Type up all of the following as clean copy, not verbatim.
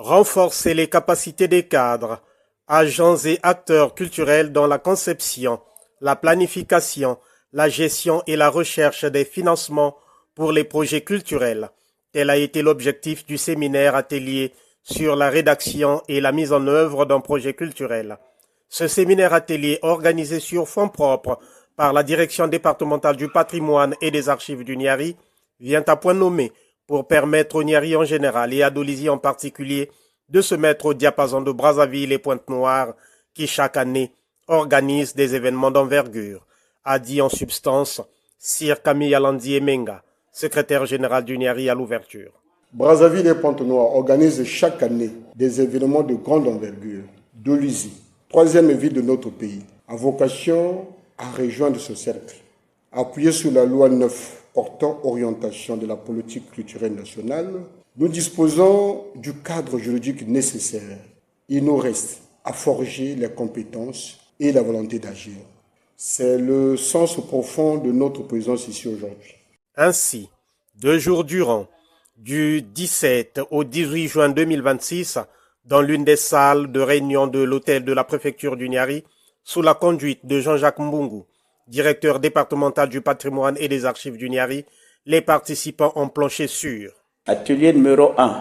Renforcer les capacités des cadres, agents et acteurs culturels dans la conception, la planification, la gestion et la recherche des financements pour les projets culturels. Tel a été l'objectif du séminaire atelier sur la rédaction et la mise en œuvre d'un projet culturel. Ce séminaire atelier organisé sur fonds propres par la direction départementale du patrimoine et des archives du Niari vient à point nommé pour permettre au Niari en général et à Dolisie en particulier de se mettre au diapason de Brazzaville et Pointe-Noire qui chaque année organisent des événements d'envergure, a dit en substance Sir Camille Alandi Emenga, secrétaire général du Niari à l'ouverture. Brazzaville et Pointe-Noire organisent chaque année des événements de grande envergure. Dolisie, troisième ville de notre pays, a vocation à rejoindre ce cercle. Appuyé sur la loi 9 portant orientation de la politique culturelle nationale, nous disposons du cadre juridique nécessaire. Il nous reste à forger les compétences et la volonté d'agir. C'est le sens profond de notre présence ici aujourd'hui. Ainsi, 2 jours durant, du 17 au 18 juin 2026, dans l'une des salles de réunion de l'hôtel de la préfecture du Niari, sous la conduite de Jean-Jacques Mbungu, directeur départemental du patrimoine et des archives du Niari, les participants ont planché sur Atelier numéro 1,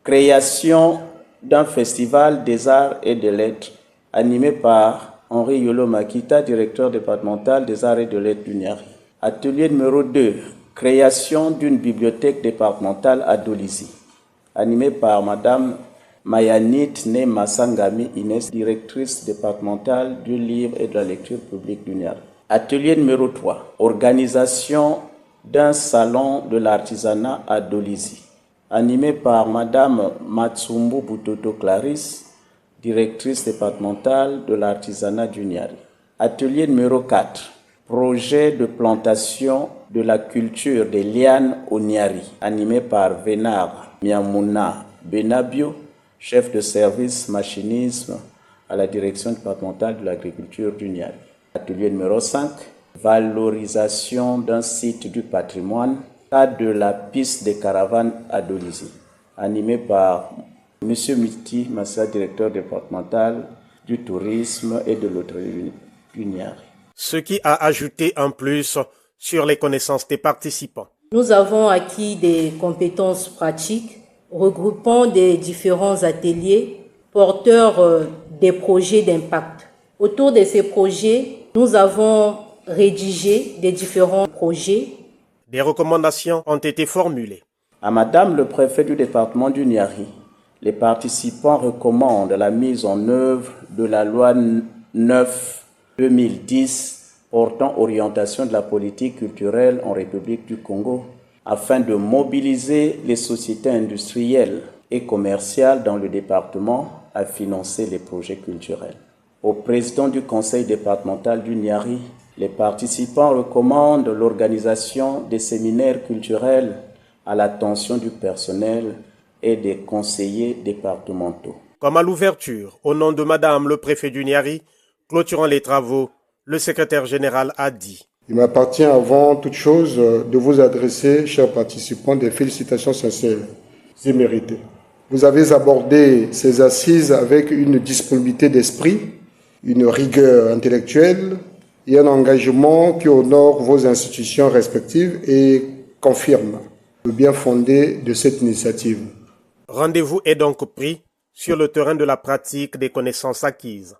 création d'un festival des arts et des lettres animé par Henri Yolo Makita, directeur départemental des arts et des lettres du Niari. Atelier numéro 2, création d'une bibliothèque départementale à Dolisie, animé par Madame Mayanit Ne Masangami Inès, directrice départementale du livre et de la lecture publique du Niari. Atelier numéro 3, organisation d'un salon de l'artisanat à Dolisie, animé par Madame Matsumbu Butoto Clarisse, directrice départementale de l'artisanat du Niari. Atelier numéro 4, projet de plantation de la culture des lianes au Niari, animé par Vénard Miamouna Benabio, chef de service machinisme à la direction départementale de l'agriculture du Niari. Atelier numéro 5, valorisation d'un site du patrimoine, cas de la piste des caravanes à Dolisie, animé par M. Miti Massa, directeur départemental du tourisme et de l'hôtellerie du Niari. Ce qui a ajouté un plus sur les connaissances des participants. Nous avons acquis des compétences pratiques regroupant des différents ateliers porteurs des projets d'impact. Autour de ces projets, nous avons rédigé des différents projets. Des recommandations ont été formulées. À Madame le préfet du département du Niari, les participants recommandent la mise en œuvre de la loi 9/2010 portant orientation de la politique culturelle en République du Congo afin de mobiliser les sociétés industrielles et commerciales dans le département à financer les projets culturels. Au président du conseil départemental du Niari, les participants recommandent l'organisation des séminaires culturels à l'attention du personnel et des conseillers départementaux. Comme à l'ouverture, au nom de Madame le préfet du Niari, clôturant les travaux, le secrétaire général a dit Il m'appartient avant toute chose de vous adresser, chers participants, des félicitations sincères et méritées. Vous avez abordé ces assises avec une disponibilité d'esprit, une rigueur intellectuelle et un engagement qui honore vos institutions respectives et confirme le bien fondé de cette initiative. Rendez-vous est donc pris sur le terrain de la pratique des connaissances acquises.